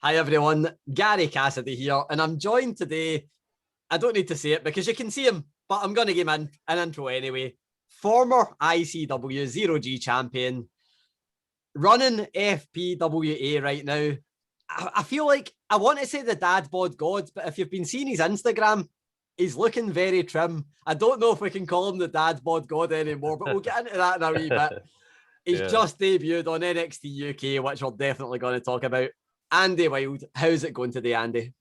Hi everyone, Gary Cassidy here, and I'm joined today, I don't need to say it because you can see him, but I'm going to give him an intro anyway. Former ICW Zero-G champion, running FPWA right now. I feel like, I want to say the dad bod god, but if you've been seeing his Instagram, he's looking very trim. I don't know if we can call him the dad bod god anymore, but we'll get into that in a wee bit. He's just debuted on NXT UK, which we're definitely going to talk about. Andy Wild, how's it going today, Andy?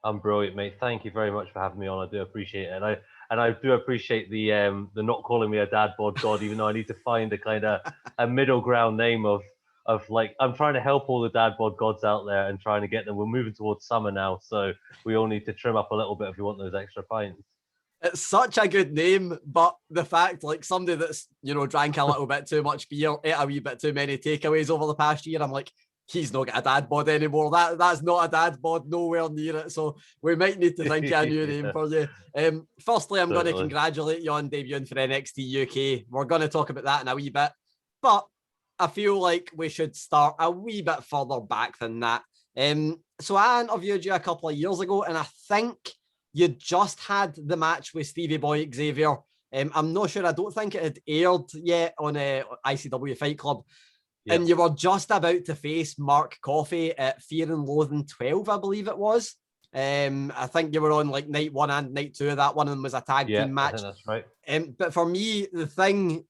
I'm brilliant, mate. Thank you very much for having me on. I do appreciate it, and I do appreciate the not calling me a dad bod god, even though I need to find a kind of a middle ground name of like, I'm trying to help all the dad bod gods out there and trying to get them. We're moving towards summer now, so we all need to trim up a little bit if we want those extra pints. It's such a good name, but the fact, like, somebody that's, drank a little bit too much beer, ate a wee bit too many takeaways over the past year, I'm like, he's not got a dad bod anymore. That's not a dad bod, nowhere near it. So we might need to think of a new name for you. Firstly, I'm going to congratulate you on debuting for NXT UK. We're going to talk about that in a wee bit, but I feel like we should start a wee bit further back than that. So I interviewed you a couple of years ago, and I think you just had the match with Stevie Boy Xavier. I'm not sure. I don't think it had aired yet on ICW Fight Club. Yep. And you were just about to face Mark Coffey at Fear and Loathing 12, I believe it was. I think you were on like night 1 and night 2 of that. One of them was a tag team match. I think that's right. But for me, the thing,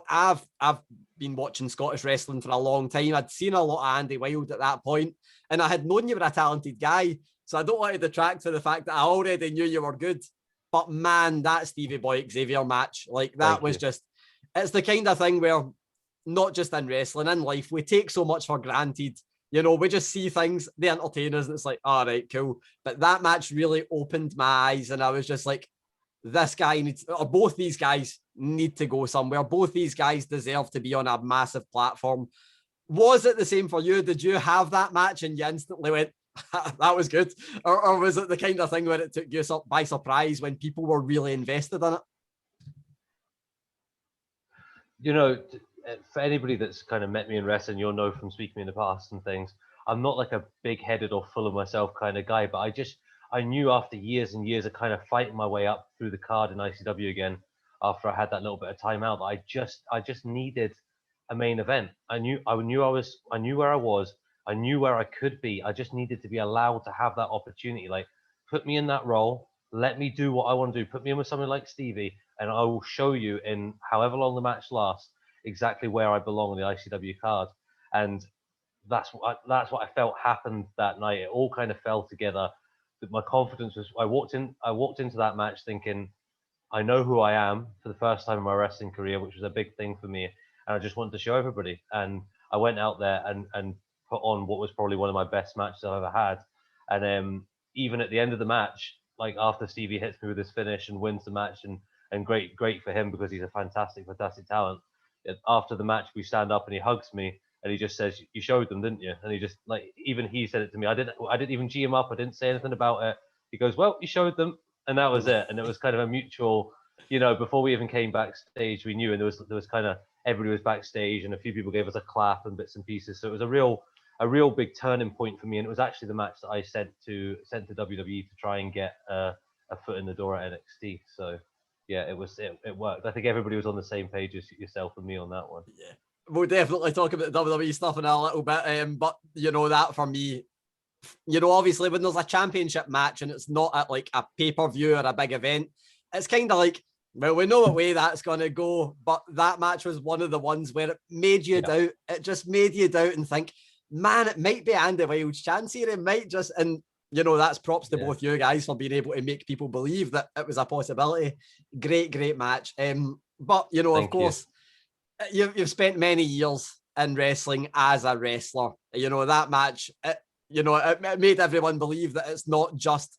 I've been watching Scottish wrestling for a long time. I'd seen a lot of Andy Wild at that point, and I had known you were a talented guy. So I don't want to detract from the fact that I already knew you were good. But man, that Stevie Boy Xavier match, like that was just, it's the kind of thing where, not just in wrestling, in life, we take so much for granted. We just see things, they entertain us, and it's like, all right, cool. But that match really opened my eyes, and I was just like, this guy needs, or both these guys need to go somewhere. Both these guys deserve to be on a massive platform. Was it the same for you? Did you have that match and you instantly went, that was good? Or was it the kind of thing where it took you by surprise when people were really invested in it? For anybody that's kind of met me in wrestling, you'll know from speaking in the past and things, I'm not like a big-headed or full of myself kind of guy, but I knew after years and years of kind of fighting my way up through the card in ICW again, after I had that little bit of time out, that I just needed a main event. I knew where I was, I knew where I could be. I just needed to be allowed to have that opportunity. Like, put me in that role, let me do what I want to do, put me in with someone like Stevie, and I will show you in however long the match lasts exactly where I belong on the ICW card. And that's what I felt happened that night. It all kind of fell together. My confidence was, I walked into that match thinking, I know who I am for the first time in my wrestling career, which was a big thing for me. And I just wanted to show everybody. And I went out there and put on what was probably one of my best matches I've ever had. And even at the end of the match, like after Stevie hits me with his finish and wins the match, and great for him because he's a fantastic talent. After the match, we stand up and he hugs me and he just says, "You showed them, didn't you?" And he just, like, even he said it to me. I didn't even G him up. I didn't say anything about it. He goes, "Well, you showed them," and that was it. And it was kind of a mutual, before we even came backstage, we knew, and there was kind of, everybody was backstage and a few people gave us a clap and bits and pieces. So it was a real big turning point for me. And it was actually the match that I sent to WWE to try and get a foot in the door at NXT. So yeah, it worked. I think everybody was on the same page as yourself and me on that one. Yeah, we'll definitely talk about the WWE stuff in a little bit. But that for me, obviously when there's a championship match and it's not at like a pay-per-view or a big event, it's kind of like, well, we know what way that's going to go. But that match was one of the ones where it made you doubt. It just made you doubt and think, man, it might be Andy Wild's chance here. It might just, and that's props to both you guys for being able to make people believe that it was a possibility. Great match. But of course, you've spent many years in wrestling as a wrestler. That match, it made everyone believe that it's not just,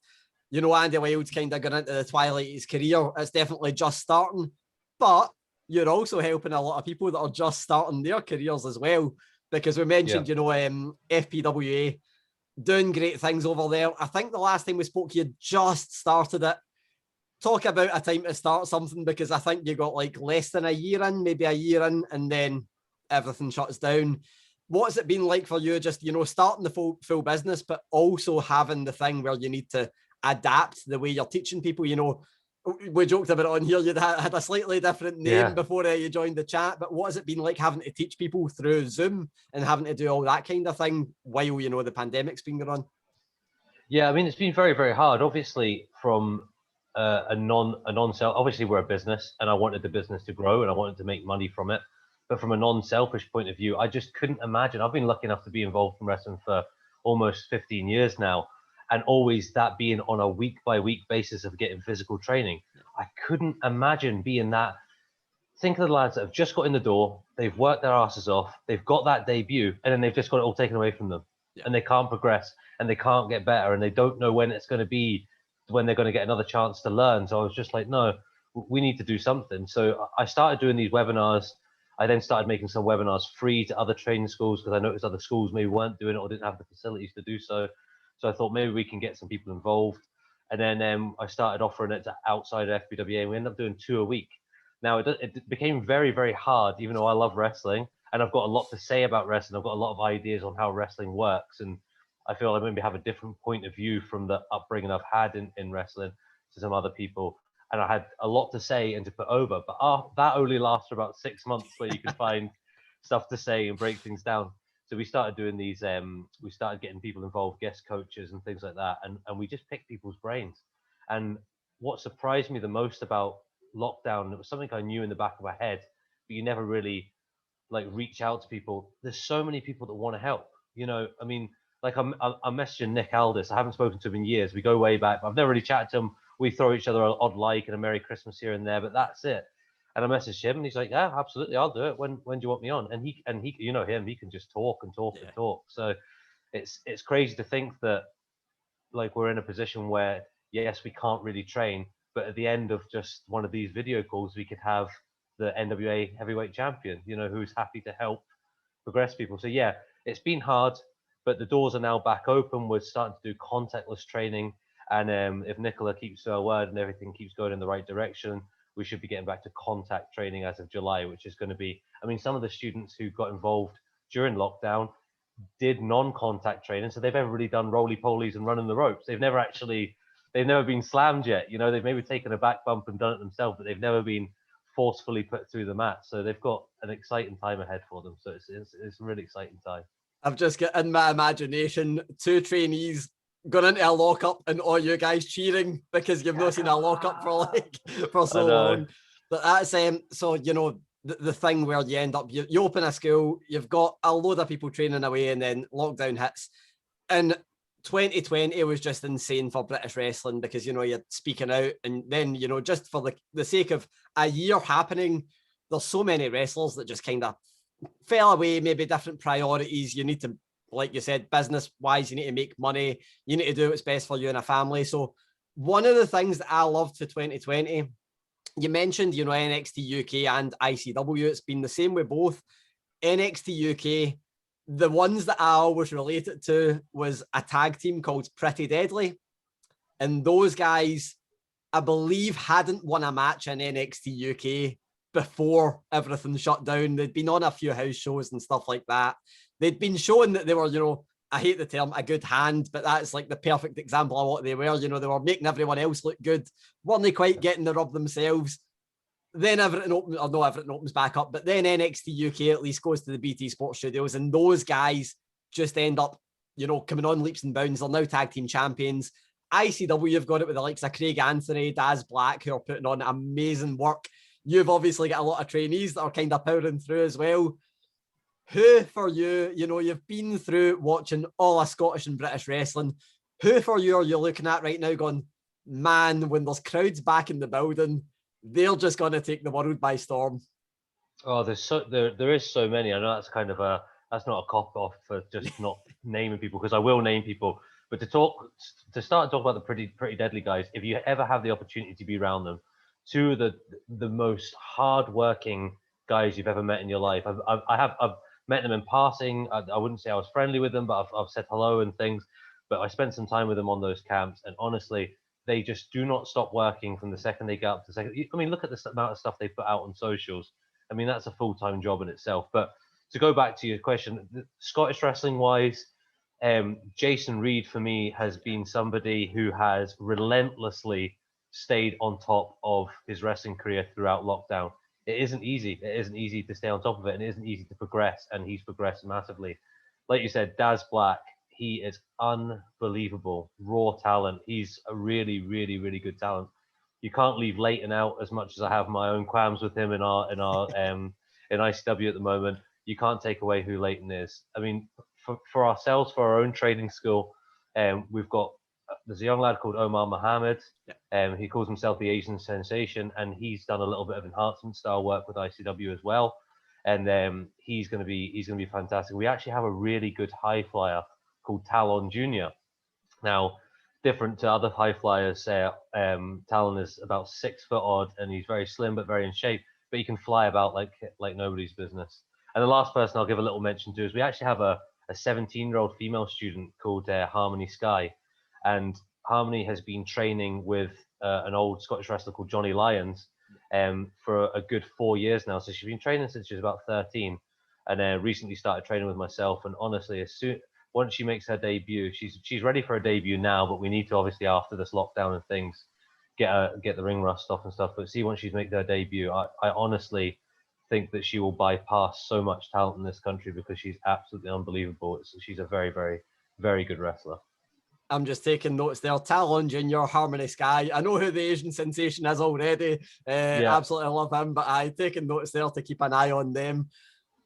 Andy Wild's kind of going into the twilight of his career. It's definitely just starting. But you're also helping a lot of people that are just starting their careers as well. Because we mentioned, FPWA, doing great things over there. I think the last time we spoke, you just started it. Talk about a time to start something, because I think you got like less than a year in, maybe a year in, and then everything shuts down. what's it been like for you, just, starting the full business, but also having the thing where you need to adapt the way you're teaching people? We joked about it on here, you'd had a slightly different name before you joined the chat, but what has it been like having to teach people through Zoom and having to do all that kind of thing while, the pandemic's been going on? Yeah, I mean, it's been very, very hard. Obviously, from a non-self, obviously we're a business, and I wanted the business to grow and I wanted to make money from it. But from a non-selfish point of view, I just couldn't imagine. I've been lucky enough to be involved in wrestling for almost 15 years now, and always that being on a week-by-week basis of getting physical training. I couldn't imagine being that. Think of the lads that have just got in the door, they've worked their asses off, they've got that debut, and then they've just got it all taken away from them. And they can't progress, and they can't get better, and they don't know when it's going to be, when they're going to get another chance to learn. So I was just like, no, we need to do something. So I started doing these webinars. I then started making some webinars free to other training schools, because I noticed other schools maybe weren't doing it or didn't have the facilities to do so. So I thought maybe we can get some people involved. And then I started offering it to outside of FPWA, and we ended up doing 2 a week. Now, it became very, very hard, even though I love wrestling and I've got a lot to say about wrestling. I've got a lot of ideas on how wrestling works. And I feel I maybe have a different point of view from the upbringing I've had in wrestling to some other people. And I had a lot to say and to put over. But that only lasts for about 6 months, where you can find stuff to say and break things down. So we started doing these, we started getting people involved, guest coaches and things like that. And we just picked people's brains. And what surprised me the most about lockdown, it was something I knew in the back of my head, but you never really reach out to people. There's so many people that want to help. I mean, I'm messaging Nick Aldis. I haven't spoken to him in years. We go way back, but I've never really chatted to him. We throw each other an odd like and a Merry Christmas here and there, but that's it. And I messaged him, and he's like, "Yeah, absolutely, I'll do it. When do you want me on?" And he, you know him, he can just talk and talk and talk. So it's crazy to think that we're in a position where, yes, we can't really train, but at the end of just one of these video calls, we could have the NWA heavyweight champion, who's happy to help progress people. So yeah, it's been hard, but the doors are now back open. We're starting to do contactless training, and if Nicola keeps to her word and everything keeps going in the right direction, we should be getting back to contact training as of July, which is going to be, I mean, some of the students who got involved during lockdown did non-contact training, so they've never really done roly-polies and running the ropes. They've never been slammed yet. They've maybe taken a back bump and done it themselves, but they've never been forcefully put through the mat. So they've got an exciting time ahead for them. So it's a really exciting time. I've just got in my imagination 2 trainees going into a lockup and all you guys cheering because you've not seen a lockup for so long. But that's so the thing where you end up, you open a school, you've got a load of people training away, and then lockdown hits. And 2020 was just insane for British wrestling because, you're speaking out, and then, just for the sake of a year happening, there's so many wrestlers that just kind of fell away, maybe different priorities. You need to, like you said, business wise, you need to make money, you need to do what's best for you and a family. So one of the things that I loved for 2020, you mentioned, NXT UK and ICW. It's been the same with both. NXT UK, the ones that I always related to was a tag team called Pretty Deadly. And those guys, I believe, hadn't won a match in NXT UK before everything shut down. They'd been on a few house shows and stuff like that. They'd been showing that they were, I hate the term, a good hand, but that's like the perfect example of what they were. They were making everyone else look good. Weren't they quite getting the rub themselves? Then everything opens back up, but then NXT UK at least goes to the BT Sports Studios, and those guys just end up, coming on leaps and bounds. They're now tag team champions. ICW, you've got it with the likes of Craig Anthony, Daz Black, who are putting on amazing work. You've obviously got a lot of trainees that are kind of powering through as well. Who for you, you've been through watching all of Scottish and British wrestling. Who for you are you looking at right now going, man, when there's crowds back in the building, they're just going to take the world by storm? Oh, there is so many. I know that's kind of that's not a cop off for just not naming people, because I will name people. But to start talking about the pretty deadly guys, if you ever have the opportunity to be around them, 2 of the most hardworking guys you've ever met in your life. I've met them in passing. I wouldn't say I was friendly with them, but I've said hello and things. But I spent some time with them on those camps, and honestly, they just do not stop working from the second they get up to the second. I mean, look at the amount of stuff they put out on socials. I mean, that's a full-time job in itself. But to go back to your question, Scottish wrestling wise, Jason Reed for me has been somebody who has relentlessly stayed on top of his wrestling career throughout lockdown. It isn't easy. It isn't easy to stay on top of it, and it isn't easy to progress. And he's progressed massively. Like you said, Daz Black, he is unbelievable, raw talent. He's a really, really, really good talent. You can't leave Leighton out as much as I have my own qualms with him in ICW at the moment. You can't take away who Leighton is. I mean, for ourselves, for our own training school, we've got there's a young lad called Omar Mohammed. He calls himself the Asian Sensation, and he's done a little bit of enhancement style work with ICW as well. And he's going to be fantastic. We actually have a really good high flyer called Talon Junior. Now, different to other high flyers, Talon is about 6 foot odd, and he's very slim but very in shape. But he can fly about like nobody's business. And the last person I'll give a little mention to is we actually have a 17-year-old female student called Harmony Sky, and Harmony has been training with an old Scottish wrestler called Johnny Lyons for a good 4 years now. So she's been training since she was about 13, and recently started training with myself. And honestly, once she makes her debut, she's ready for a debut now. But we need to obviously, after this lockdown and things, get the ring rust off and stuff. But see, once she's made her debut, I honestly think that she will bypass so much talent in this country because she's absolutely unbelievable. She's a very, very, very good wrestler. I'm just taking notes there. Talon Junior, Harmony Sky. I know who the Asian Sensation is already. Absolutely love him, but I taking notes there to keep an eye on them.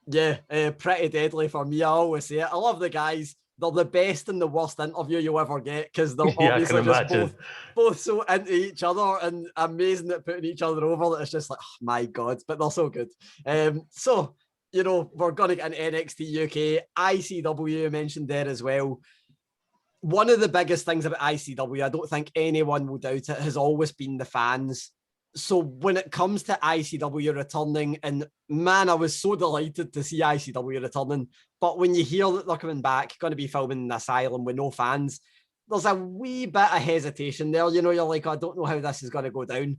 Yeah, pretty deadly for me. I always say it. I love the guys. They're the best and the worst interview you'll ever get because they're obviously just both so into each other and amazing at putting each other over that it's just like, oh my God, but they're so good. So, you know, we're going to get an NXT UK, ICW mentioned there as well. One of the biggest things about ICW, I don't think anyone will doubt it, has always been the fans. So when it comes to ICW returning, and man, I was so delighted to see ICW returning, but when you hear that they're coming back, going to be filming in an asylum with no fans, there's a wee bit of hesitation there. You know, you're like, I don't know how this is going to go down.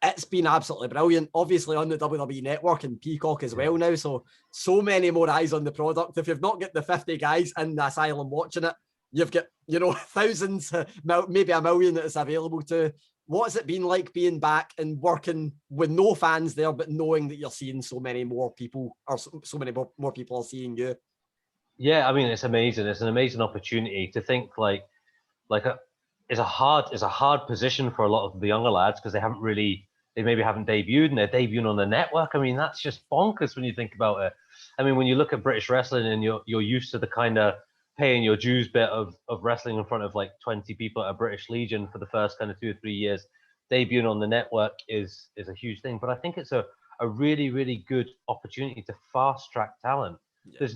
It's been absolutely brilliant, obviously on the WWE Network and Peacock as well now. So many more eyes on the product. If you've not got the 50 guys in the asylum watching it, you've got, you know, thousands, maybe a million that it's available to. What's it been like being back and working with no fans there, but knowing that you're seeing so many more people, or so many more people are seeing you? Yeah, I mean, it's amazing. It's an amazing opportunity to think it's a hard position for a lot of the younger lads because they maybe haven't debuted and they're debuting on the network. I mean, that's just bonkers when you think about it. I mean, when you look at British wrestling and you're used to the kind of paying your dues bit of wrestling in front of like 20 people at a British Legion for the first kind of 2 or 3 years, debuting on the network is a huge thing. But I think it's a really, really good opportunity to fast track talent. Yeah.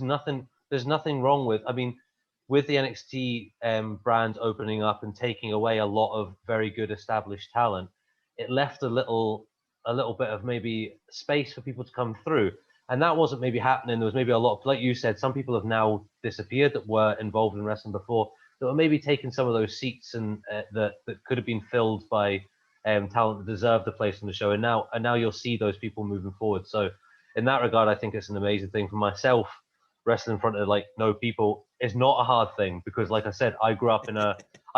There's nothing wrong with, I mean, with the NXT brand opening up and taking away a lot of very good established talent, it left a little bit of maybe space for people to come through. And that wasn't maybe happening. There was maybe a lot of, like you said, some people have now disappeared that were involved in wrestling before, that were maybe taking some of those seats and that could have been filled by talent that deserved a place on the show. And now you'll see those people moving forward. So in that regard, I think it's an amazing thing for myself. Wrestling in front of like no people is not a hard thing because, like I said, I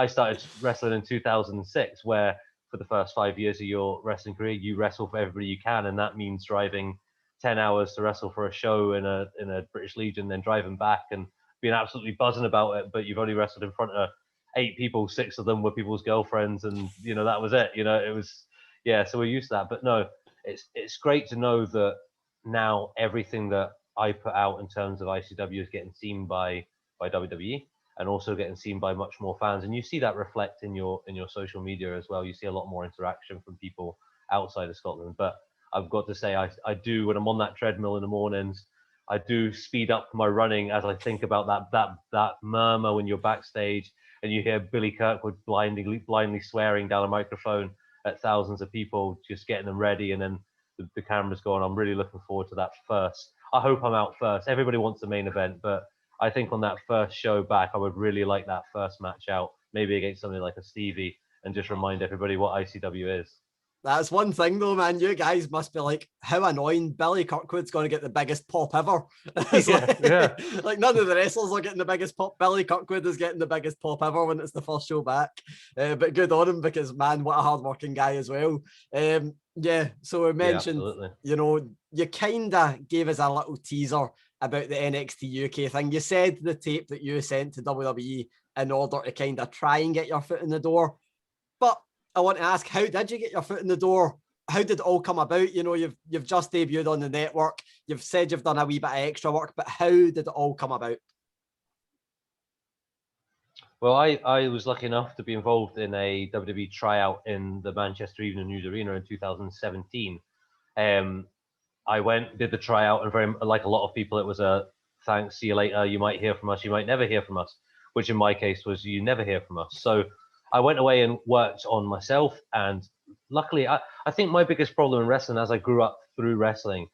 started wrestling in 2006, where for the first 5 years of your wrestling career, you wrestle for everybody you can, and that means driving 10 hours to wrestle for a show in a British Legion, then driving back and being absolutely buzzing about it. But you've only wrestled in front of 8 people, 6 of them were people's girlfriends, and you know that was it. You know, it was so we're used to that. But no, it's great to know that now everything that I put out in terms of ICW is getting seen by WWE and also getting seen by much more fans. And you see that reflect in your social media as well. You see a lot more interaction from people outside of Scotland. But I've got to say, I do, when I'm on that treadmill in the mornings, I do speed up my running as I think about that murmur when you're backstage and you hear Billy Kirkwood blindly swearing down a microphone at thousands of people, just getting them ready, and then the cameras go on. I'm really looking forward to that first. I hope I'm out first. Everybody wants the main event, but I think on that first show back, I would really like that first match out, maybe against somebody like a Stevie, and just remind everybody what ICW is. That's one thing though, man. You guys must be like, how annoying. Billy Kirkwood's going to get the biggest pop ever. Like none of the wrestlers are getting the biggest pop. Billy Kirkwood is getting the biggest pop ever when it's the first show back. But good on him, because man, what a hardworking guy as well. So we mentioned, you kind of gave us a little teaser about the NXT UK thing. You said the tape that you sent to WWE in order to kind of try and get your foot in the door. But I want to ask, how did you get your foot in the door? How did it all come about? You've just debuted on the network. You've said you've done a wee bit of extra work, but how did it all come about? Well, I was lucky enough to be involved in a WWE tryout in the Manchester Evening News Arena in 2017. I went, did the tryout, and very like a lot of people, it was a thanks, see you later, you might hear from us, you might never hear from us, which in my case was you never hear from us. So I went away and worked on myself, and luckily, I think my biggest problem in wrestling as I grew up through wrestling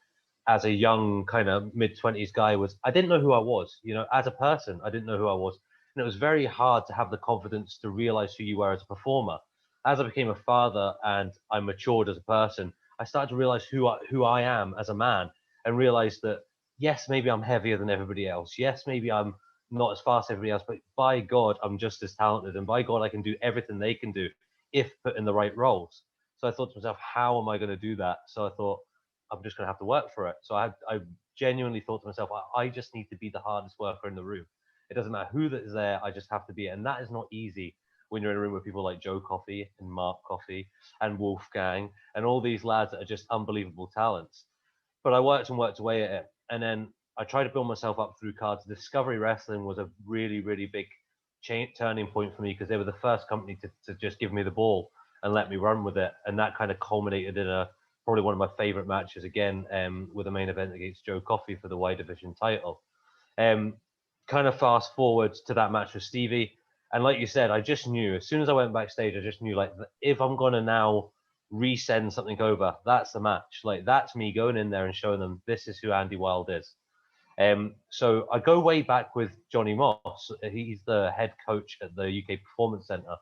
as a young kind of mid-20s guy was I didn't know who I was. As a person, I didn't know who I was. And it was very hard to have the confidence to realize who you were as a performer. As I became a father and I matured as a person, I started to realize who I am as a man, and realize that, yes, maybe I'm heavier than everybody else. Yes, maybe I'm not as fast as everybody else, but by God, I'm just as talented. And by God, I can do everything they can do if put in the right roles. So I thought to myself, how am I going to do that? So I thought, I'm just going to have to work for it. So I genuinely thought to myself, I just need to be the hardest worker in the room. It doesn't matter who that is there. I just have to be it. And that is not easy when you're in a room with people like Joe Coffey and Mark Coffey and Wolfgang and all these lads that are just unbelievable talents. But I worked and worked away at it. And then I tried to build myself up through cards. Discovery Wrestling was a really, really big turning point for me, because they were the first company to just give me the ball and let me run with it. And that kind of culminated in probably one of my favorite matches again, with a main event against Joe Coffey for the Y Division title. Kind of fast forward to that match with Stevie. And like you said, I just knew, as soon as I went backstage, I just knew, like, if I'm going to now resend something over, that's the match. Like, that's me going in there and showing them this is who Andy Wilde is. So I go way back with Johnny Moss. He's the head coach at the UK Performance Centre.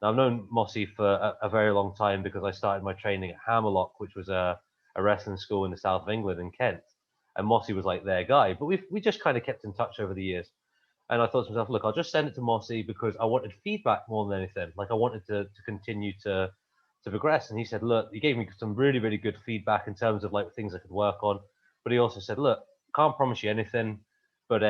Now, I've known Mossy for a very long time because I started my training at Hammerlock, which was a wrestling school in the south of England in Kent. And Mossy was like their guy. But we just kind of kept in touch over the years. And I thought to myself, look, I'll just send it to Mossy because I wanted feedback more than anything. Like, I wanted to continue to progress. And he said, look, he gave me some really, really good feedback in terms of like things I could work on. But he also said, look, can't promise you anything, but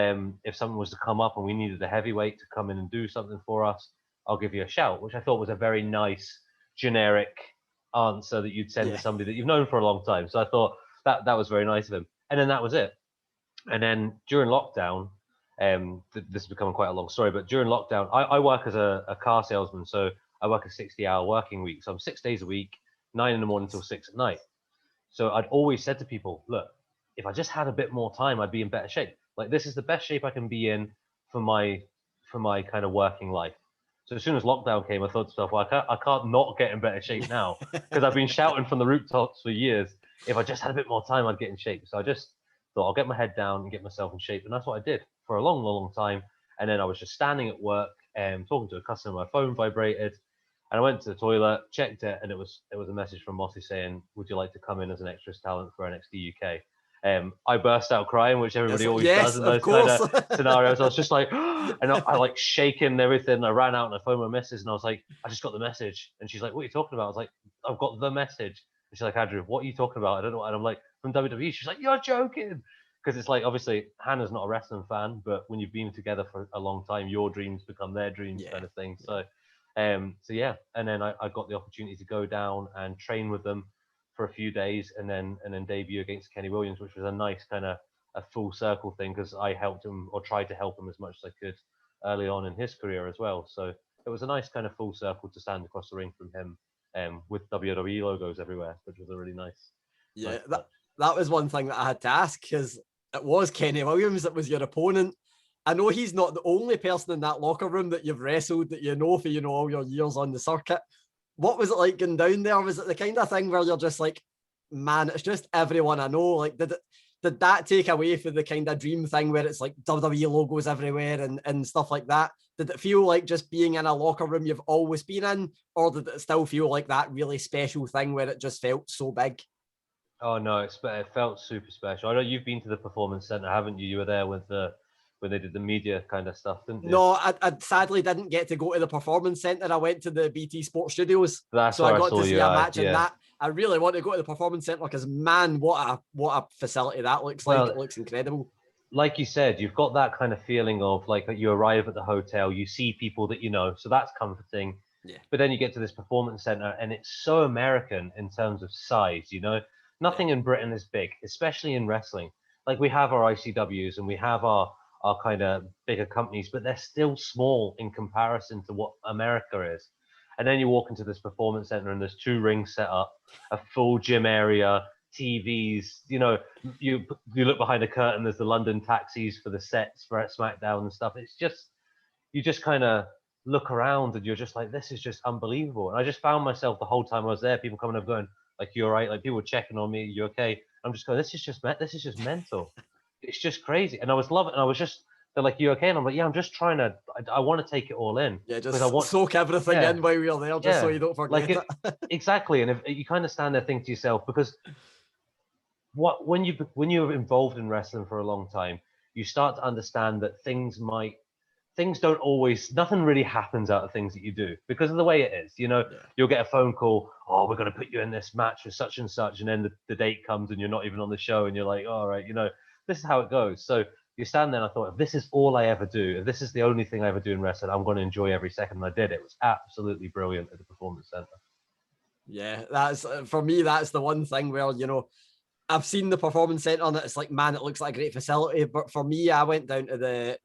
if something was to come up and we needed a heavyweight to come in and do something for us, I'll give you a shout, which I thought was a very nice, generic answer that you'd send to somebody that you've known for a long time. So I thought that was very nice of him. And then that was it. And then during lockdown, this is becoming quite a long story, but during lockdown, I work as a car salesman. So I work a 60-hour working week. So I'm 6 days a week, 9 in the morning till 6 at night. So I'd always said to people, look, if I just had a bit more time, I'd be in better shape. Like, this is the best shape I can be in for my kind of working life. So as soon as lockdown came, I thought to myself, well, I can't not get in better shape now, because I've been shouting from the rooftops for years. If I just had a bit more time, I'd get in shape. So I just thought, I'll get my head down and get myself in shape. And that's what I did for a long, long time. And then I was just standing at work and talking to a customer. My phone vibrated. And I went to the toilet, checked it, and it was a message from Mossy saying, would you like to come in as an extras talent for NXT UK? I burst out crying, which everybody always does in those kind of scenarios. I was just like, and I like shaking and everything. I ran out and I phoned my missus and I was like, I just got the message. And she's like, what are you talking about? I was like, I've got the message. And she's like, Andrew, what are you talking about? I don't know. And I'm like, from WWE. She's like, you're joking. Because it's like, obviously, Hannah's not a wrestling fan, but when you've been together for a long time, your dreams become their dreams, kind of thing. So yeah. And then I got the opportunity to go down and train with them for a few days, and then debut against Kenny Williams, which was a nice kind of a full circle thing, because I helped him, or tried to help him as much as I could early on in his career as well. So it was a nice kind of full circle to stand across the ring from him, with WWE logos everywhere, which was a really nice. Yeah, nice that was one thing that I had to ask, because it was Kenny Williams that was your opponent. I know he's not the only person in that locker room that you've wrestled that you know for, all your years on the circuit. What was it like going down there? Was it the kind of thing where you're just like, man, it's just everyone I know? Like, did that take away from the kind of dream thing where it's like WWE logos everywhere and stuff like that? Did it feel like just being in a locker room you've always been in, or did it still feel like that really special thing where it just felt so big? Oh no, it felt super special. I know you've been to the Performance Center, haven't you? You were there with when they did the media kind of stuff, didn't you? No, I sadly didn't get to go to the Performance Center. I went to the BT Sports Studios, That's so where I I got saw to see you. a match in Yeah. that. I really want to go to the Performance Center because, man, what a facility that looks like. It looks incredible. Like you said, you've got that kind of feeling of like you arrive at the hotel, you see people that you know, so that's comforting. Yeah. But then you get to this Performance Center, and it's so American in terms of size. You know, nothing in Britain is big, especially in wrestling. Like we have our ICWs and we have our kind of bigger companies, but they're still small in comparison to what America is. And then you walk into this Performance Center, and there's 2 rings set up, a full gym area, TVs. You know, you look behind the curtain. There's the London taxis for the sets for SmackDown and stuff. It's just you just kind of look around and you're just like, this is just unbelievable. And I just found myself the whole time I was there, people coming up going, like, you're right. Like people were checking on me, you okay? I'm just going, this is just mental. It's just crazy. And I was loving it. And I was just, they're like, you okay? And I'm like, yeah, I'm just trying to, I want to take it all in. Yeah, just soak everything in while you're there, just so you don't forget like it. Exactly. And if you kind of stand there, think to yourself, because when you're involved in wrestling for a long time, you start to understand that things don't always, nothing really happens out of things that you do because of the way it is. You know, You'll get a phone call, oh, we're going to put you in this match with such and such. And then the date comes and you're not even on the show and you're like, all right, this is how it goes. So you stand there and I thought, if this is all I ever do, if this is the only thing I ever do in wrestling, I'm going to enjoy every second. And I did. It was absolutely brilliant at the Performance Center. Yeah, that's for me, that's the one thing where, I've seen the Performance Center and it's like, man, it looks like a great facility. But for me, I went down to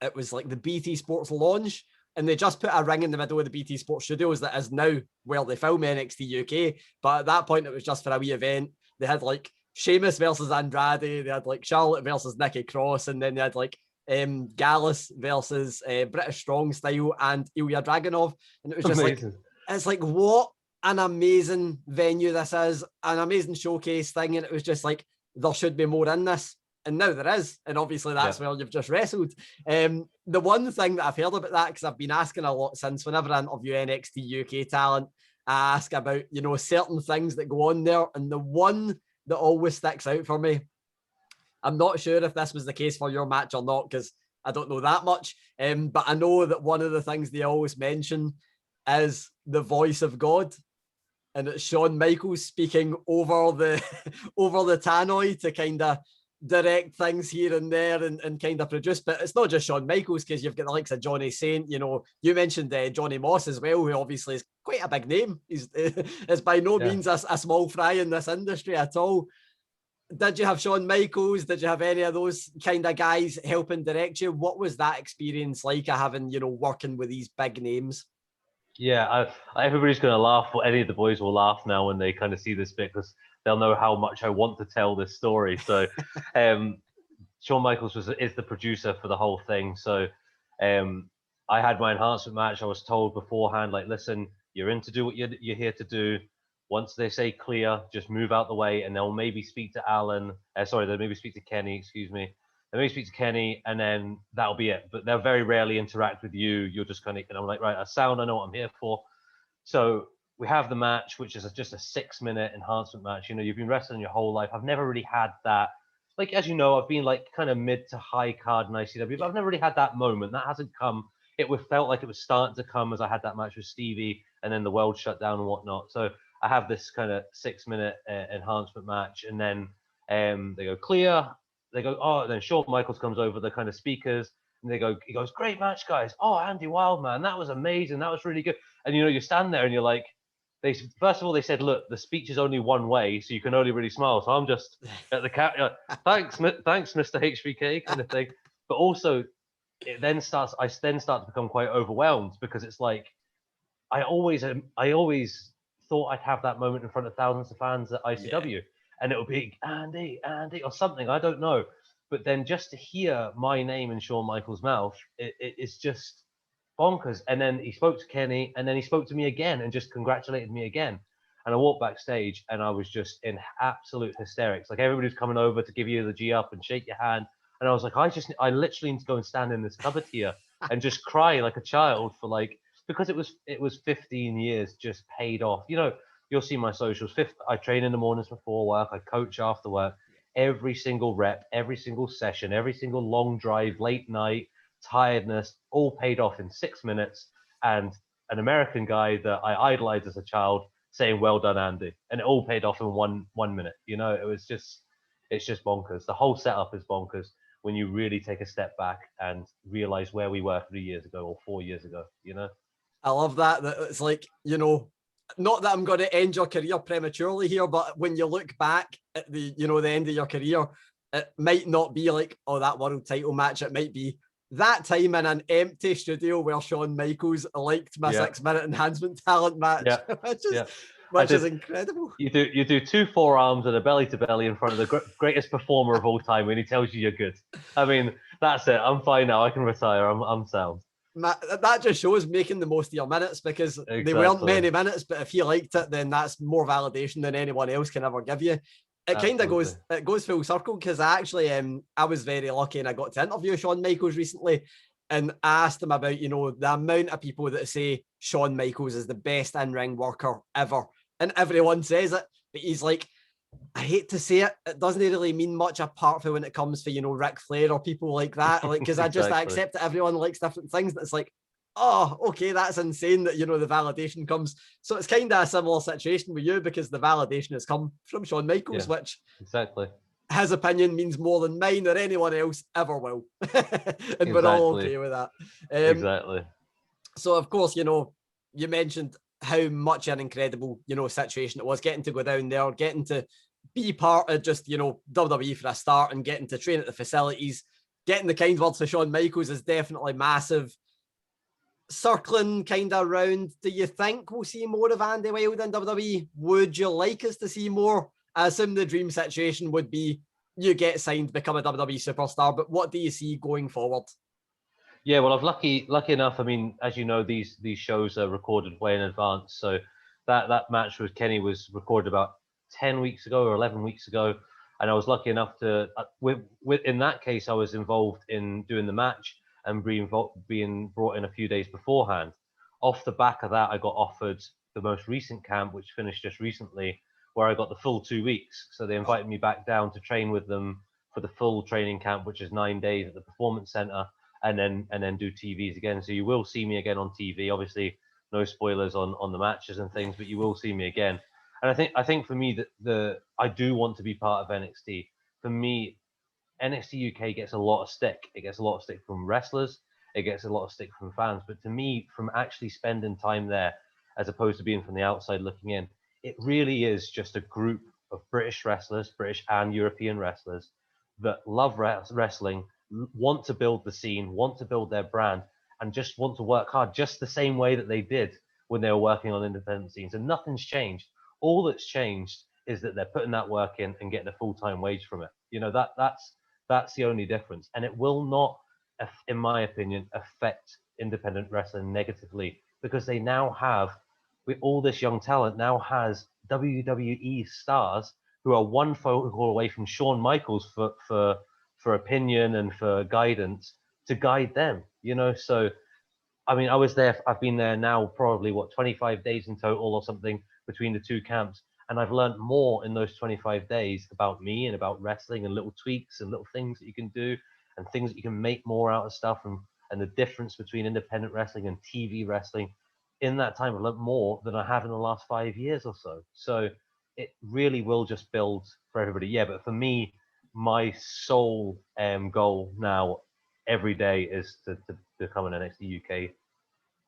it was like the BT Sports Lounge, and they just put a ring in the middle of the BT Sports Studios that is now where they film NXT UK. But at that point, it was just for a wee event. They had like Sheamus versus Andrade, they had like Charlotte versus Nikki Cross, and then they had like Gallus versus British Strong Style and Ilya Dragunov. And it was just amazing. It's like, what an amazing venue this is, an amazing showcase thing. And it was just like, there should be more in this. And now there is. And obviously that's where you've just wrestled. The one thing that I've heard about that, because I've been asking a lot since whenever I interview NXT UK talent, I ask about, certain things that go on there. And the one that always sticks out for me, I'm not sure if this was the case for your match or not, because I don't know that much. But I know that one of the things they always mention is the voice of God. And it's Shawn Michaels speaking over the tannoy to kind of direct things here and there and kind of produce. But it's not just Shawn Michaels, because you've got the likes of Johnny Saint. You mentioned Johnny Moss as well, who obviously is quite a big name. He's by no means a small fry in this industry at all. Did you have Shawn Michaels? Did you have any of those kind of guys helping direct you? What was that experience like of having, working with these big names? Yeah, everybody's going to laugh. Any of the boys will laugh now when they kind of see this bit, because they'll know how much I want to tell this story. So, Shawn Michaels is the producer for the whole thing. So, I had my enhancement match. I was told beforehand, like, listen, you're in to do what you're here to do. Once they say clear, just move out the way, and they'll maybe speak to Alan. They'll maybe speak to Kenny. Excuse me. They maybe speak to Kenny, and then that'll be it. But they'll very rarely interact with you. You're just kind of, and I'm like, right, a sound, I know what I'm here for. So we have the match, which is just a 6-minute enhancement match. You've been wrestling your whole life. I've never really had that. Like, as you know, I've been like kind of mid to high card in ICW, but I've never really had that moment. That hasn't come. It felt like it was starting to come as I had that match with Stevie, and then the world shut down and whatnot. So I have this kind of 6-minute enhancement match, and then they go clear. They go, oh, then Shawn Michaels comes over the kind of speakers, and he goes, great match, guys. Oh, Andy Wildman, that was amazing. That was really good. And, you stand there and you're like, first of all, they said, look, the speech is only one way, so you can only really smile. So I'm just at the cat, thanks, Mr. HBK kind of thing. But also, I then start to become quite overwhelmed, because it's like, I always thought I'd have that moment in front of thousands of fans at ICW. Yeah. And it would be Andy, or something. I don't know. But then just to hear my name in Shawn Michaels' mouth, it's just bonkers. And then he spoke to Kenny, and then he spoke to me again and just congratulated me again. And I walked backstage and I was just in absolute hysterics. Like everybody's coming over to give you the G up and shake your hand. And I was like, I literally need to go and stand in this cupboard here and just cry like a child for like, because it was 15 years just paid off. You know, you'll see my socials. I train in the mornings before work. I coach after work. Every single rep, every single session, every single long drive, late night, tiredness, all paid off in 6 minutes. And an American guy that I idolized as a child saying, "Well done, Andy," and it all paid off in one minute. You know, it's just bonkers. The whole setup is bonkers when you really take a step back and realize where we were 3 years ago or 4 years ago. You know, I love that it's like, you know, not that I'm going to end your career prematurely here, but when you look back at the, you know, the end of your career, it might not be like, oh, that world title match. It might be that time in an empty studio where Shawn Michaels liked my 6-minute enhancement talent match, which is incredible. You do 2 forearms and a belly to belly in front of the greatest performer of all time when he tells you you're good. I mean, that's it. I'm fine now. I can retire. I'm sound. That just shows making the most of your minutes, because they weren't many minutes, but if he liked it, then that's more validation than anyone else can ever give you. It kind of goes full circle, because I actually I was very lucky and I got to interview Shawn Michaels recently, and I asked him about, you know, the amount of people that say Shawn Michaels is the best in-ring worker ever, and everyone says it, but he's like, I hate to say it, it doesn't really mean much apart from when it comes for, you know, Ric Flair or people like that, like, because I accept that everyone likes different things, and it's like, oh, okay, that's insane that, you know, the validation comes. So it's kind of a similar situation with you, because the validation has come from Shawn Michaels, which his opinion means more than mine or anyone else ever will. And we're all okay with that. So, of course, you know, you mentioned how much an incredible, you know, situation it was, getting to go down there, getting to be part of just, you know, WWE for a start, and getting to train at the facilities, getting the kind words for Shawn Michaels is definitely massive. Circling kind of around, do you think we'll see more of Andy Wilde in WWE? Would you like us to see more? I assume the dream situation would be you get signed, become a WWE superstar, but what do you see going forward? Yeah, well, I've lucky enough. I mean, as you know, these shows are recorded way in advance. So that match with Kenny was recorded about 10 weeks ago or 11 weeks ago, and I was lucky enough to, in that case, I was involved in doing the match and being brought in a few days beforehand. Off the back of that, I got offered the most recent camp, which finished just recently, where I got the full 2 weeks. So they invited me back down to train with them for the full training camp, which is 9 days at the Performance Center, and then do TVs again. So you will see me again on TV. Obviously, no spoilers on the matches and things, but you will see me again. And I think for me that I do want to be part of NXT. For me, NXT UK gets a lot of stick. It gets a lot of stick from wrestlers. It gets a lot of stick from fans. But to me, from actually spending time there, as opposed to being from the outside looking in, it really is just a group of British wrestlers, British and European wrestlers, that love wrestling, want to build the scene, want to build their brand, and just want to work hard just the same way that they did when they were working on independent scenes. And nothing's changed. All that's changed is that they're putting that work in and getting a full-time wage from it. You know, that's the only difference. And it will not, in my opinion, affect independent wrestling negatively, because they now have, with all this young talent, now has WWE stars who are one phone call away from Shawn Michaels for opinion and for guidance to guide them, you know. So, I mean, I've been there now probably 25 days in total or something between the two camps. And I've learned more in those 25 days about me and about wrestling, and little tweaks and little things that you can do and things that you can make more out of stuff, and the difference between independent wrestling and TV wrestling. In that time, I've learned more than I have in the last 5 years or so. So it really will just build for everybody. Yeah, but for me, my sole goal now every day is to become an NXT UK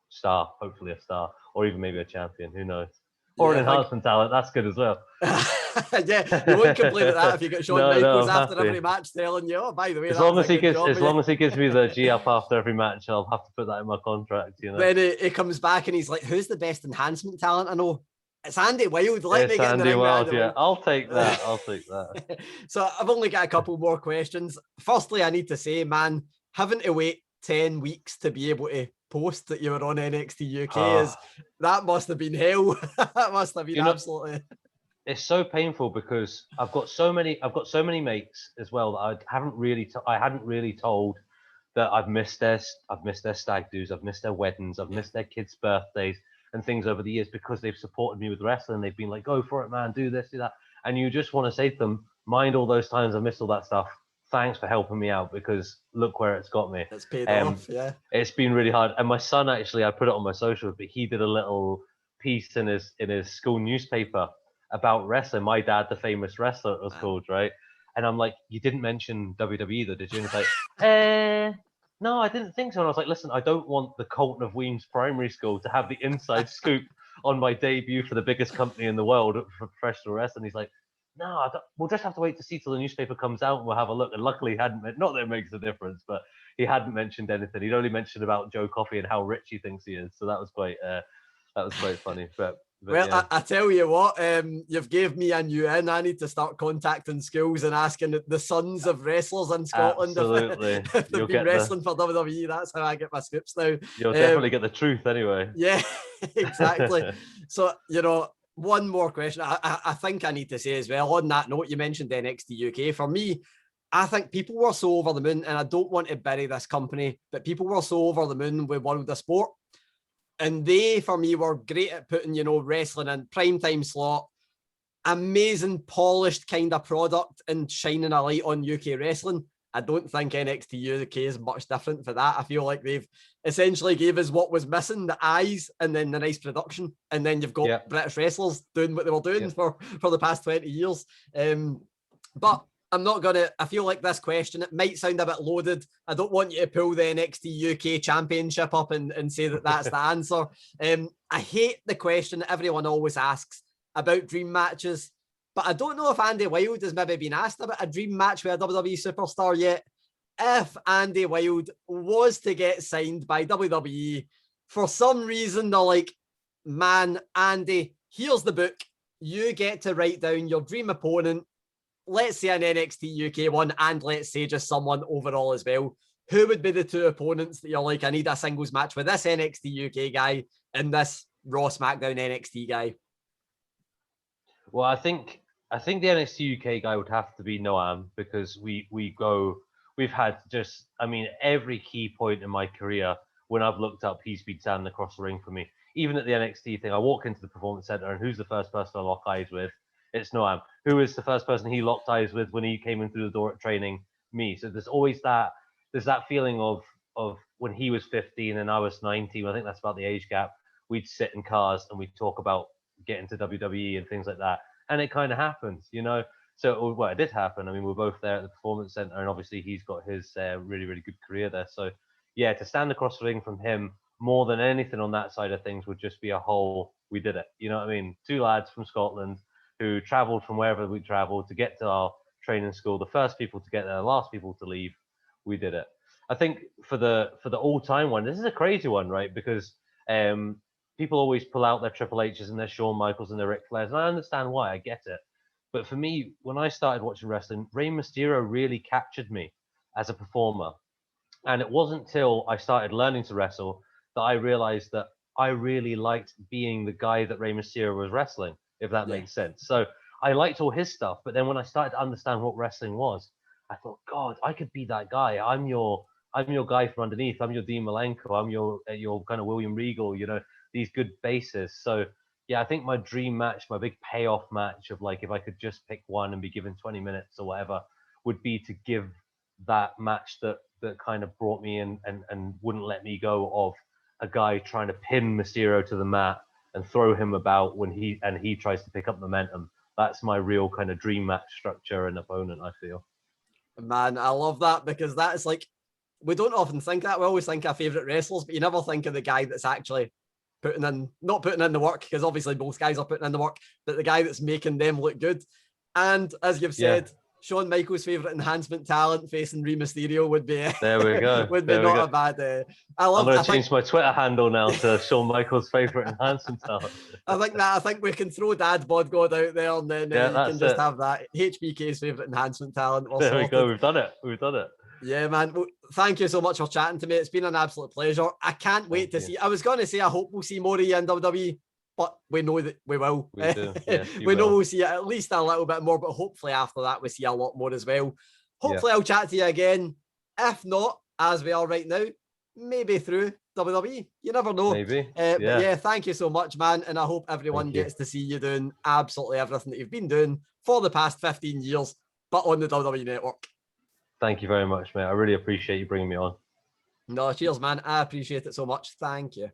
star, hopefully a star, or even maybe a champion, who knows. Or an enhancement talent, that's good as well. Yeah, you wouldn't complain at that if you got Shawn Michaels after every match telling you, oh, by the way, as long as he gives me the G up after every match, I'll have to put that in my contract, you know. Then he comes back and he's like, who's the best enhancement talent I know? It's Andy Wilde. Let me get in the ring. Wilde, yeah. I'll take that. So I've only got a couple more questions. Firstly, I need to say, man, having to wait 10 weeks to be able to post that you were on NXT UK. That must have been hell. That must have been absolutely. It's so painful because I've got so many mates as well that I hadn't really told that I've missed their stag do's, I've missed their weddings, I've missed their kids' birthdays and things over the years because they've supported me with wrestling. They've been like, go for it, man, do this, do that. And you just want to say to them, mind all those times I missed all that stuff. Thanks for helping me out because look where it's got me. It's paid off, yeah. It's been really hard. And my son, actually, I put it on my socials, but he did a little piece in his school newspaper about wrestling. My Dad, the Famous Wrestler, it was called, right? And I'm like, you didn't mention WWE though, did you? And it's like, no, I didn't think so. And I was like, listen, I don't want the Colton of Weems Primary School to have the inside scoop on my debut for the biggest company in the world for professional wrestling. He's like, no, we'll just have to wait to see till the newspaper comes out and we'll have a look. And luckily he hadn't, not that it makes a difference, but he hadn't mentioned anything. He'd only mentioned about Joe Coffey and how rich he thinks he is. So that was quite funny. But well, yeah. I tell you what, you've gave me a new in. I need to start contacting schools and asking the sons of wrestlers in Scotland if they've been wrestling for WWE. That's how I get my scoops now. You'll definitely get the truth anyway. Yeah, exactly. So, one more question. I think I need to say as well, on that note, you mentioned NXT UK. For me, I think people were so over the moon, and I don't want to bury this company, but people were so over the moon with World of Sport. And they, for me, were great at putting, wrestling in primetime slot, amazing, polished kind of product and shining a light on UK wrestling. I don't think NXT UK is much different for that. I feel like they've essentially gave us what was missing, the eyes and then the nice production. And then you've got British wrestlers doing what they were doing for the past 20 years. But I'm not going to, I feel like this question, it might sound a bit loaded. I don't want you to pull the NXT UK championship up and say that that's the answer. I hate the question that everyone always asks about dream matches. But I don't know if Andy Wilde has maybe been asked about a dream match with a WWE superstar yet. If Andy Wilde was to get signed by WWE, for some reason they're like, man, Andy, here's the book. You get to write down your dream opponent. Let's say an NXT UK one, and let's say just someone overall as well. Who would be the two opponents that you're like, I need a singles match with this NXT UK guy and this Raw SmackDown NXT guy? Well, I think the NXT UK guy would have to be Noam because we've had just, every key point in my career when I've looked up, he's been standing across the ring for me. Even at the NXT thing, I walk into the Performance Center and who's the first person I lock eyes with? It's Noam. Who is the first person he locked eyes with when he came in through the door at training? Me. So there's always that feeling of when he was 15 and I was 19, I think that's about the age gap, we'd sit in cars and we'd talk about getting to WWE and things like that. And it kind of happened, So, well, it did happen. We're both there at the Performance Center, and obviously he's got his really, really good career there. So, yeah, to stand across the ring from him more than anything on that side of things would just be a whole, we did it. You know what I mean? Two lads from Scotland who traveled from wherever we traveled to get to our training school, the first people to get there, the last people to leave. We did it. I think for the all-time one, this is a crazy one, right? Because people always pull out their Triple H's and their Shawn Michaels and their Ric Flairs, and I understand why. I get it. But for me, when I started watching wrestling, Rey Mysterio really captured me as a performer. And it wasn't till I started learning to wrestle that I realized that I really liked being the guy that Rey Mysterio was wrestling, if that makes sense. So I liked all his stuff. But then when I started to understand what wrestling was, I thought, God, I could be that guy. I'm your guy from underneath. I'm your Dean Malenko. I'm your kind of William Regal, these good bases. So yeah, I think my dream match, my big payoff match of like, if I could just pick one and be given 20 minutes or whatever, would be to give that match that kind of brought me in and wouldn't let me go of a guy trying to pin Mysterio to the mat and throw him about when he tries to pick up momentum. That's my real kind of dream match structure and opponent, I feel. Man, I love that because that is like, we don't often think that. We always think our favourite wrestlers, but you never think of the guy that's actually not putting in the work, because obviously both guys are putting in the work, but the guy that's making them look good. And as you've said, Shawn Michaels' favourite enhancement talent facing Rey Mysterio would be there we go. would be not a bad. I'm going to change my Twitter handle now to Shawn Michaels' favourite enhancement talent. I think we can throw Dad Bod God out there, and then you can just have that HBK's favourite enhancement talent. There we go. We've done it. Yeah, man. thank you so much for chatting to me. It's been an absolute pleasure. I can't wait to see. I was going to say I hope we'll see more of you in WWE, but we know that we will. We do. Yes, we know we'll see at least a little bit more, but hopefully after that we see a lot more as well. Hopefully I'll chat to you again. If not, as we are right now, maybe through WWE. You never know. Maybe. But yeah, thank you so much, man. And I hope everyone gets to see you doing absolutely everything that you've been doing for the past 15 years, but on the WWE network. Thank you very much, mate. I really appreciate you bringing me on. No, cheers, man. I appreciate it so much. Thank you.